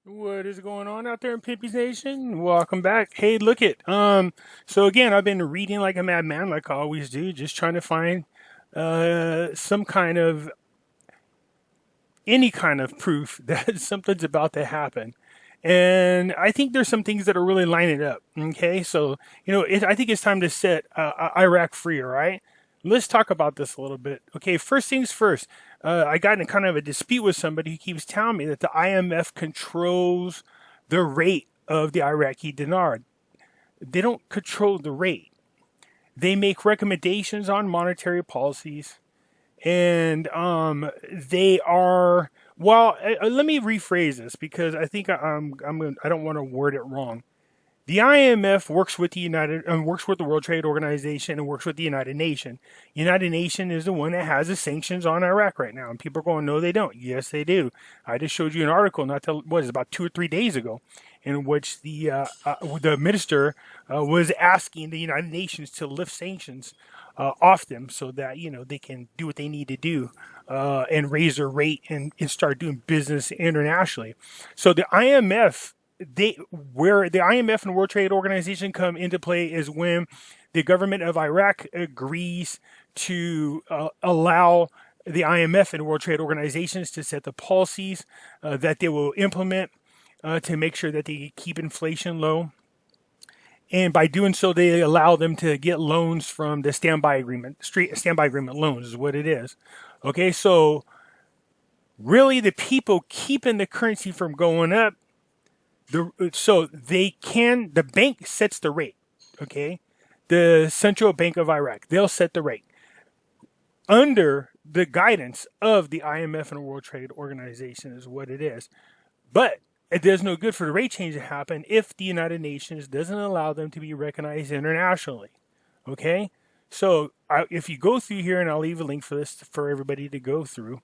What is going on out there in Pimpy's Nation? Welcome back. Hey, look it. So again, I've been reading like a madman, like I always do, just trying to find some kind of any kind of proof that something's about to happen. And I think there's some things that are really lining up. Okay, so I think it's time to set Iraq free. All right, let's talk about this a little bit. Okay, first things first. I got in kind of a dispute with somebody who keeps telling me that the IMF controls the rate of the Iraqi dinar. They don't control the rate. They make recommendations on monetary policies, and they are. Well, let me rephrase this because I think I don't want to word it wrong. The IMF works with works with the World Trade Organization and works with the United Nations. United Nations is the one that has the sanctions on Iraq right now, and people are going, no, they don't. Yes, they do. I just showed you an article about 2 or 3 days ago, in which the minister was asking the United Nations to lift sanctions off them so that they can do what they need to do and raise their rate and start doing business internationally. So the IMF where the IMF and the World Trade Organization come into play is when the government of Iraq agrees to allow the IMF and World Trade Organizations to set the policies that they will implement to make sure that they keep inflation low. And by doing so, they allow them to get loans from the standby agreement. Street standby agreement loans is what it is. Okay, so really the people keeping the currency from going up. The bank sets the rate. Okay, the Central Bank of Iraq, they'll set the rate under the guidance of the IMF and the World Trade Organization is what it is. But it does no good for the rate change to happen if the United Nations doesn't allow them to be recognized internationally. Okay, so if you go through here, and I'll leave a link for this for everybody to go through.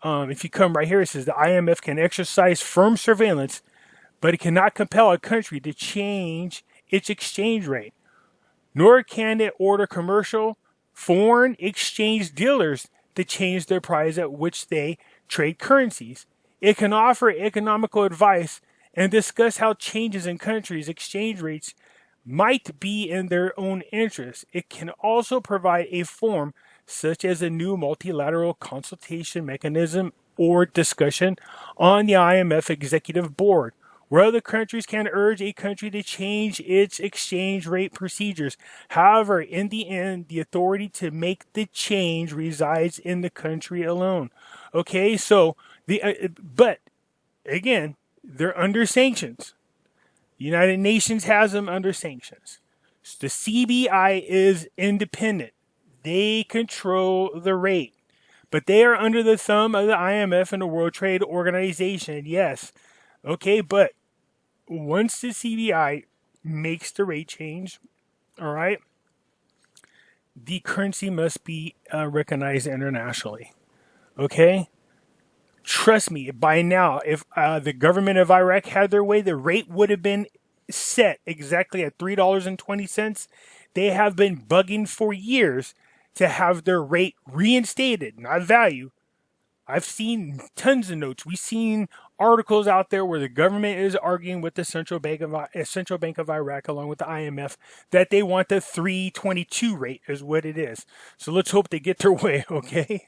If you come right here, it says the IMF can exercise firm surveillance, but it cannot compel a country to change its exchange rate, nor can it order commercial foreign exchange dealers to change their price at which they trade currencies. It can offer economical advice and discuss how changes in countries' exchange rates might be in their own interest. It can also provide a forum such as a new multilateral consultation mechanism or discussion on the IMF executive board, where other countries can urge a country to change its exchange rate procedures. However, in the end, the authority to make the change resides in the country alone. Okay, so but again, they're under sanctions. The United Nations has them under sanctions. The CBI is independent. They control the rate, but they are under the thumb of the IMF and the World Trade Organization. Yes. Okay, but once the CBI makes the rate change, all right, the currency must be recognized internationally. Okay? Trust me, by now, if the government of Iraq had their way, the rate would have been set exactly at $3.20. They have been bugging for years to have their rate reinstated, not value. I've seen tons of notes. We've seen articles out there where the government is arguing with the Central Bank of Iraq, along with the IMF, that they want the 322 rate is what it is. So let's hope they get their way. Okay.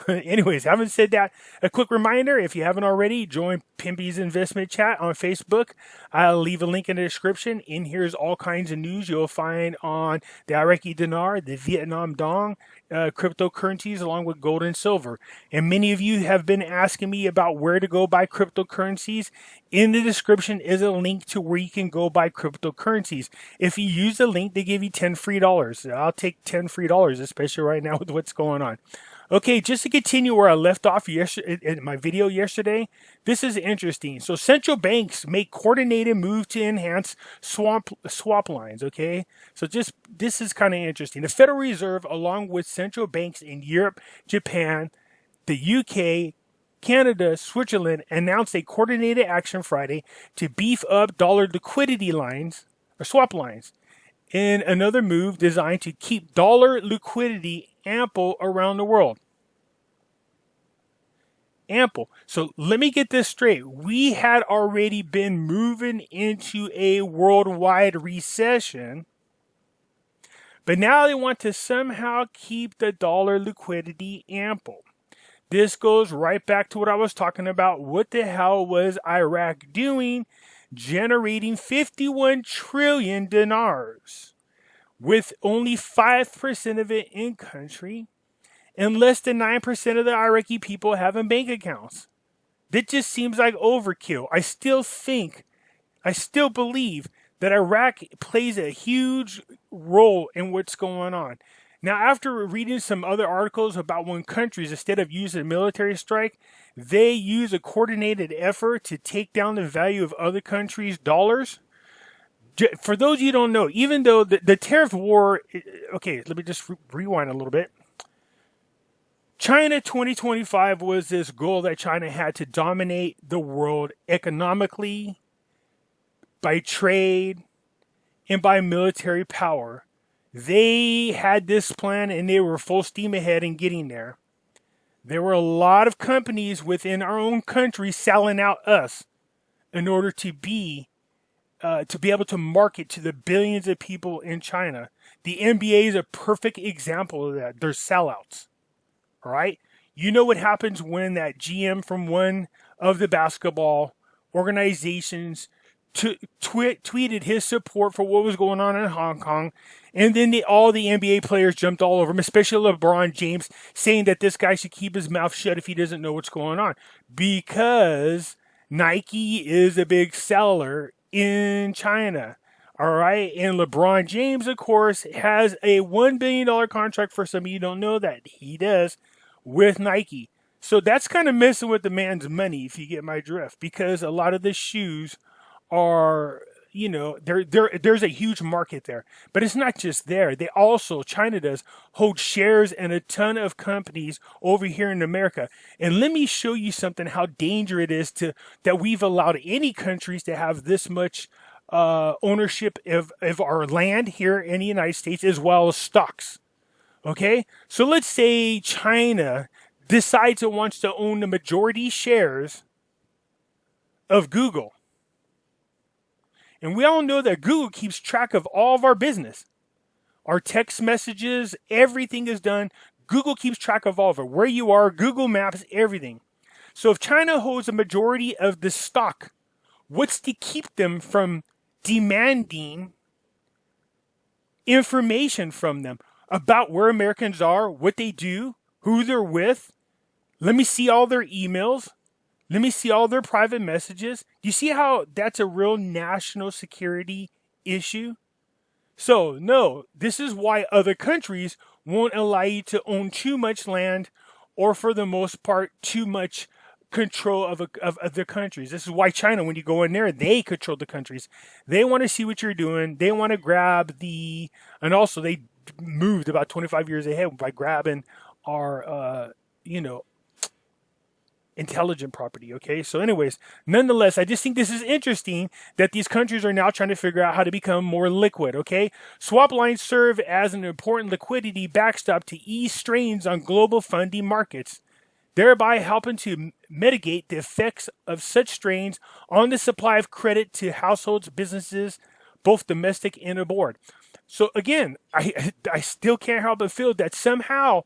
Anyways, having said that, a quick reminder: if you haven't already, join Pimpy's Investment Chat on Facebook. I'll leave a link in the description. In here is all kinds of news you'll find on the Iraqi dinar, the Vietnam dong, cryptocurrencies, along with gold and silver. And many of you have been asking me about where to go buy cryptocurrencies. In the description is a link to where you can go buy cryptocurrencies. If you use the link, they give you $10 free. I'll take $10 free, especially right now with what's going on. Okay, just to continue where I left off in my video yesterday, this is interesting. So central banks make coordinated move to enhance swap lines, okay? So this is kind of interesting. The Federal Reserve, along with central banks in Europe, Japan, the UK, Canada, Switzerland, announced a coordinated action Friday to beef up dollar liquidity lines, or swap lines, in another move designed to keep dollar liquidity ample around the world. ample. So let me get this straight. We had already been moving into a worldwide recession, but now they want to somehow keep the dollar liquidity ample. This goes right back to what I was talking about. What the hell was Iraq doing? Generating 51 trillion dinars with only 5% of it in country and less than 9% of the Iraqi people having bank accounts. That just seems like overkill. I still believe that Iraq plays a huge role in what's going on. Now, after reading some other articles about when countries, instead of using a military strike, they use a coordinated effort to take down the value of other countries' dollars. For those of you who don't know, even though the tariff war, okay, let me just rewind a little bit. China 2025 was this goal that China had to dominate the world economically, by trade, and by military power. They had this plan and they were full steam ahead in getting there. There were a lot of companies within our own country selling out us in order to be able to market to the billions of people in China. The NBA is a perfect example of that. They're sellouts. All right. You know what happens when that GM from one of the basketball organizations tweeted his support for what was going on in Hong Kong, and then all the NBA players jumped all over him, especially LeBron James, saying that this guy should keep his mouth shut if he doesn't know what's going on, because Nike is a big seller in China. All right, and LeBron James, of course, has a $1 billion contract, for some of you don't know that he does, with Nike. So that's kind of messing with the man's money, if you get my drift, because a lot of the shoes are, there's a huge market there. But it's not just there. They also, China does, hold shares in a ton of companies over here in America. And let me show you something, how dangerous it is that we've allowed any countries to have this much ownership of our land here in the United States, as well as stocks. Okay? So let's say China decides it wants to own the majority shares of Google. And we all know that Google keeps track of all of our business. Our text messages, everything is done. Google keeps track of all of it. Where you are, Google Maps, everything. So if China holds a majority of the stock, what's to keep them from demanding information from them about where Americans are, what they do, who they're with? Let me see all their emails. Let me see all their private messages. Do you see how that's a real national security issue? So, no, this is why other countries won't allow you to own too much land, or for the most part, too much control of the countries. This is why China, when you go in there, they control the countries. They want to see what you're doing. They want to grab and also they moved about 25 years ahead by grabbing our, intelligent property. Okay. So anyways, nonetheless, I just think this is interesting that these countries are now trying to figure out how to become more liquid. Okay. Swap lines serve as an important liquidity backstop to ease strains on global funding markets, thereby helping to mitigate the effects of such strains on the supply of credit to households, businesses, both domestic and abroad. So again, I still can't help but feel that somehow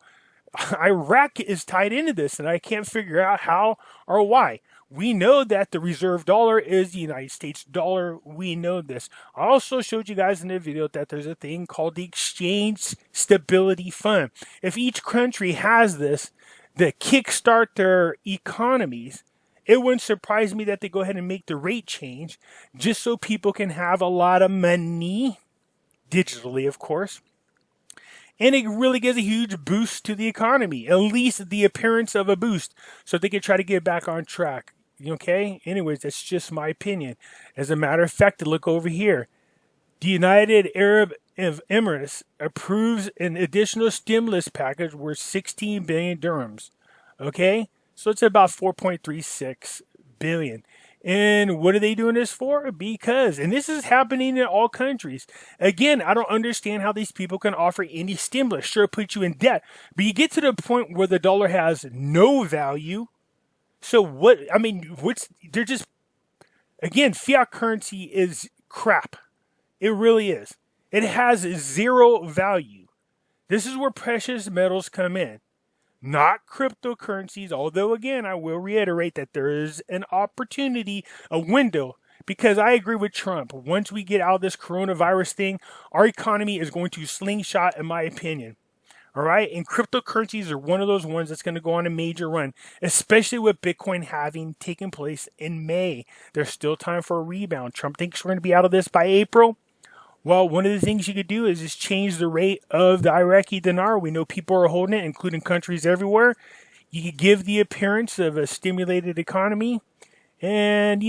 Iraq is tied into this, and I can't figure out how or why. We know that the reserve dollar is the United States dollar. We know this. I also showed you guys in the video that there's a thing called the Exchange Stability Fund. If each country has this, to kickstart their economies, it wouldn't surprise me that they go ahead and make the rate change just so people can have a lot of money, digitally, of course. And it really gives a huge boost to the economy, at least the appearance of a boost, so they can try to get back on track. Okay? Anyways, that's just my opinion. As a matter of fact, look over here. The United Arab Emirates approves an additional stimulus package worth 16 billion dirhams. Okay? So it's about 4.36 billion. And what are they doing this for? Because, and this is happening in all countries. Again, I don't understand how these people can offer any stimulus. Sure, it puts you in debt. But you get to the point where the dollar has no value. So what? I mean, they're just again, fiat currency is crap. It really is. It has zero value. This is where precious metals come in, not cryptocurrencies. Although, again, I will reiterate that there is an opportunity, a window, because I agree with Trump. Once we get out of this coronavirus thing, our economy is going to slingshot, in my opinion. All right. And cryptocurrencies are one of those ones that's going to go on a major run, especially with Bitcoin having taken place in May. There's still time for a rebound. Trump thinks we're going to be out of this by April. Well, one of the things you could do is just change the rate of the Iraqi dinar. We know people are holding it, including countries everywhere. You could give the appearance of a stimulated economy, and,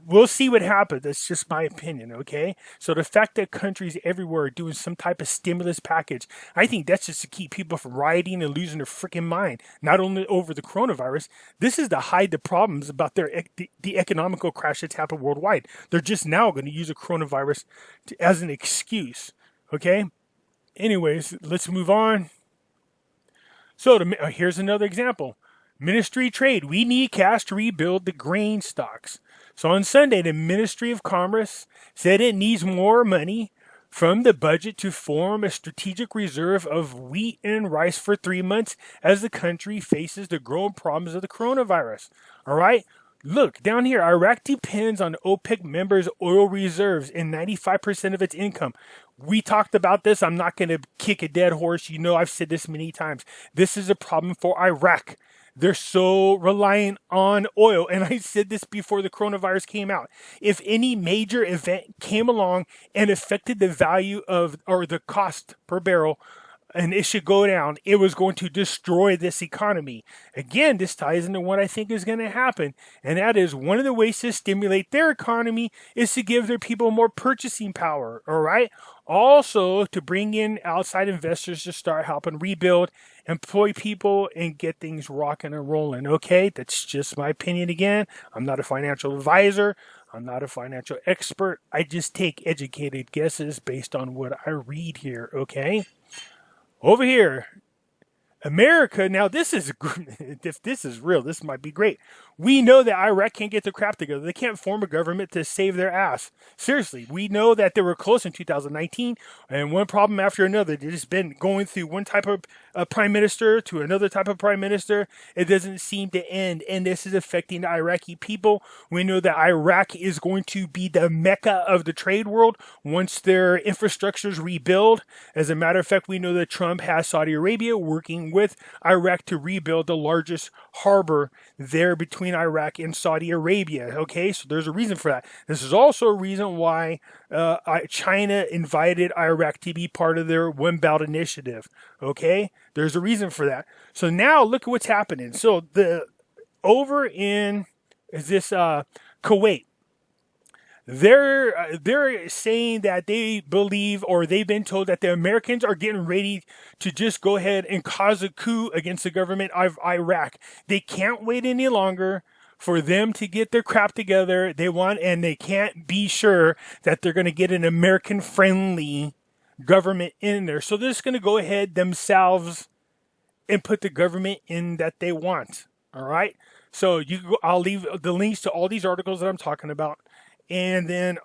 we'll see what happens. That's just my opinion, okay? So the fact that countries everywhere are doing some type of stimulus package, I think that's just to keep people from rioting and losing their freaking mind. Not only over the coronavirus, this is to hide the problems about the economical crash that's happened worldwide. They're just now going to use the coronavirus as an excuse, okay? Anyways, let's move on. So here's another example. Ministry of Trade. We need cash to rebuild the grain stocks. So on Sunday, the Ministry of Commerce said it needs more money from the budget to form a strategic reserve of wheat and rice for 3 months as the country faces the growing problems of the coronavirus. All right? Look, down here, Iraq depends on OPEC members' oil reserves and 95% of its income. We talked about this. I'm not going to kick a dead horse. I've said this many times. This is a problem for Iraq. They're so reliant on oil. And I said this before the coronavirus came out. If any major event came along and affected the value or the cost per barrel, and it should go down, it was going to destroy this economy. Again, this ties into what I think is going to happen. And that is one of the ways to stimulate their economy is to give their people more purchasing power. All right. Also, to bring in outside investors to start helping rebuild, employ people, and get things rocking and rolling. Okay, that's just my opinion again. I'm not a financial advisor. I'm not a financial expert. I just take educated guesses based on what I read here. Okay, over here, America. Now, this is if this is real, this might be great. We know that Iraq can't get their crap together. They can't form a government to save their ass. Seriously, we know that they were close in 2019, and one problem after another. They've just been going through one type of prime minister to another type of prime minister. It doesn't seem to end, and this is affecting the Iraqi people. We know that Iraq is going to be the mecca of the trade world once their infrastructures rebuild. As a matter of fact, we know that Trump has Saudi Arabia working with Iraq to rebuild the largest harbor there between Iraq and Saudi Arabia. Okay, so there's a reason for that. This is also a reason why China invited Iraq to be part of their One Belt initiative. Okay, there's a reason for that. So now look at what's happening. So over in Kuwait. They're saying that they believe, or they've been told, that the Americans are getting ready to just go ahead and cause a coup against the government of Iraq. They can't wait any longer for them to get their crap together. And they can't be sure that they're going to get an American-friendly government in there. So they're just going to go ahead themselves and put the government in that they want. All right. So I'll leave the links to all these articles that I'm talking about. And then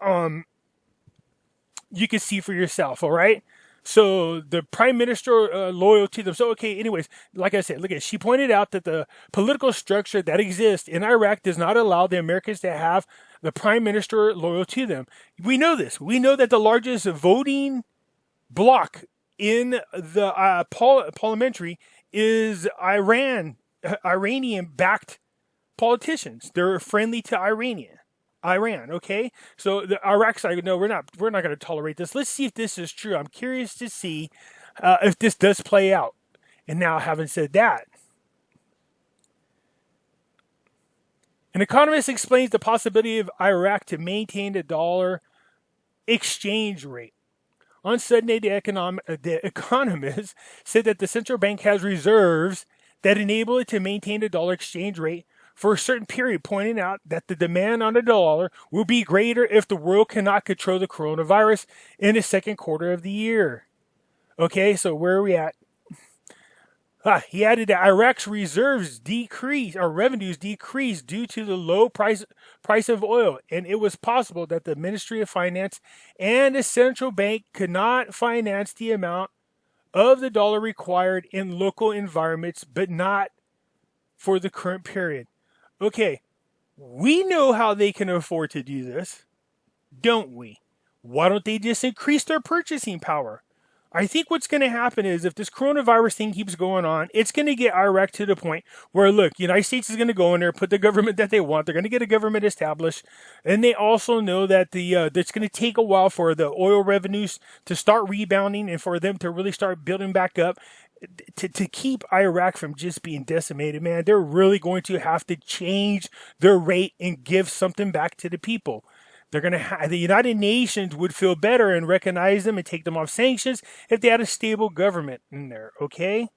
you can see for yourself, all right? So the prime minister loyal to them. So, okay, anyways, like I said, look at it. She pointed out that the political structure that exists in Iraq does not allow the Americans to have the prime minister loyal to them. We know this. We know that the largest voting bloc in the parliamentary is Iranian-backed politicians. They're friendly to Iran, okay? So the Iraq side, no, we're not going to tolerate this. Let's see if this is true. I'm curious to see if this does play out. And now, having said that, an economist explains the possibility of Iraq to maintain the dollar exchange rate. On Sunday, the economist said that the central bank has reserves that enable it to maintain the dollar exchange rate for a certain period, pointing out that the demand on the dollar will be greater if the world cannot control the coronavirus in the second quarter of the year. Okay, so where are we at? He added that Iraq's reserves decreased, or revenues decreased due to the low price of oil, and it was possible that the Ministry of Finance and the central bank could not finance the amount of the dollar required in local environments, but not for the current period. Okay, we know how they can afford to do this, don't we? Why don't they just increase their purchasing power? I think what's going to happen is if this coronavirus thing keeps going on, it's going to get Iraq to the point where, look, the United States is going to go in there, put the government that they want. They're going to get a government established. And they also know that it's going to take a while for the oil revenues to start rebounding and for them to really start building back up. To keep Iraq from just being decimated, man, they're really going to have to change their rate and give something back to the people. They're going to the United Nations would feel better and recognize them and take them off sanctions if they had a stable government in there, okay?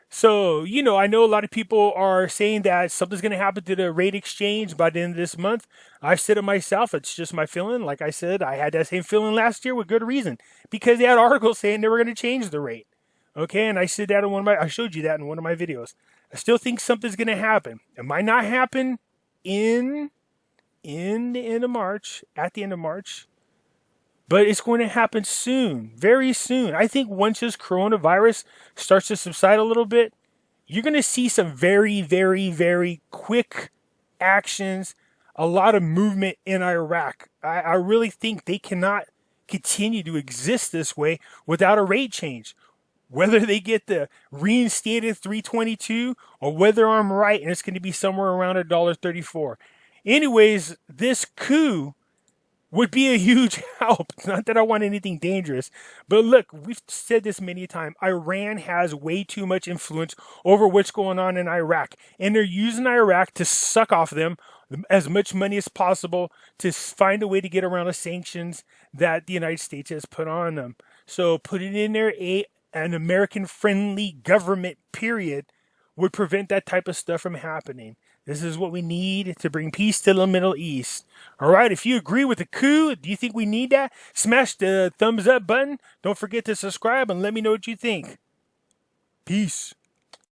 So, I know a lot of people are saying that something's going to happen to the rate exchange by the end of this month. I've said it myself. It's just my feeling. Like I said, I had that same feeling last year with good reason because they had articles saying they were going to change the rate. Okay, and I said that in I showed you that in one of my videos. I still think something's going to happen. It might not happen in the end of March, at the end of March, but it's going to happen soon, very soon. I think once this coronavirus starts to subside a little bit, you're going to see some very, very, very quick actions, a lot of movement in Iraq. I really think they cannot continue to exist this way without a rate change. Whether they get the reinstated 322 or whether I'm right and it's going to be somewhere around $1.34. Anyways, this coup would be a huge help. Not that I want anything dangerous, but look, we've said this many times. Iran has way too much influence over what's going on in Iraq, and they're using Iraq to suck off them as much money as possible to find a way to get around the sanctions that the United States has put on them. So putting in there an American-friendly government, period, would prevent that type of stuff from happening. This is what we need to bring peace to the Middle East. All right, if you agree with the coup, do you think we need that? Smash the thumbs up button. Don't forget to subscribe and let me know what you think. Peace.